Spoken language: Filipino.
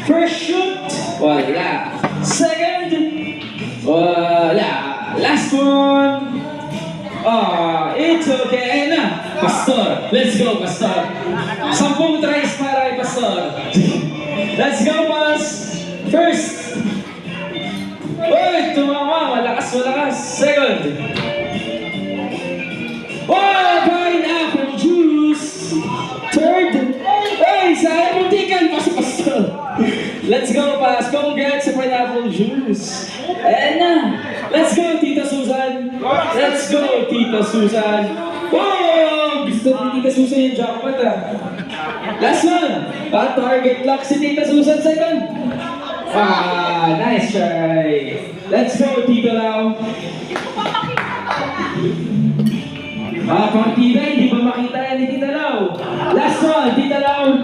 First shoot, wala. Second, wala. Last one, it's okay. Ayan na, Pastor. Let's go, Pastor. 10 tries para kay Pastor. Let's go, Pas. First. Uy, tumama. Malakas. Second. Pineapple juice. Third. Hey, sayang muntikan pa si Pastor. Let's go, Pas. Congrats sa pineapple juice. Ayan na. Let's go, Tita Susan. Let's go, Tita Susan. Wow! Gusto ni Tita Susan yung jackpot, Last one. Target lock si Tita Susan. Second. Nice try. Let's go, Tita Lau. Pang tibay, hindi pa makita yan ni Tita Lau. Last one, Tita Lau.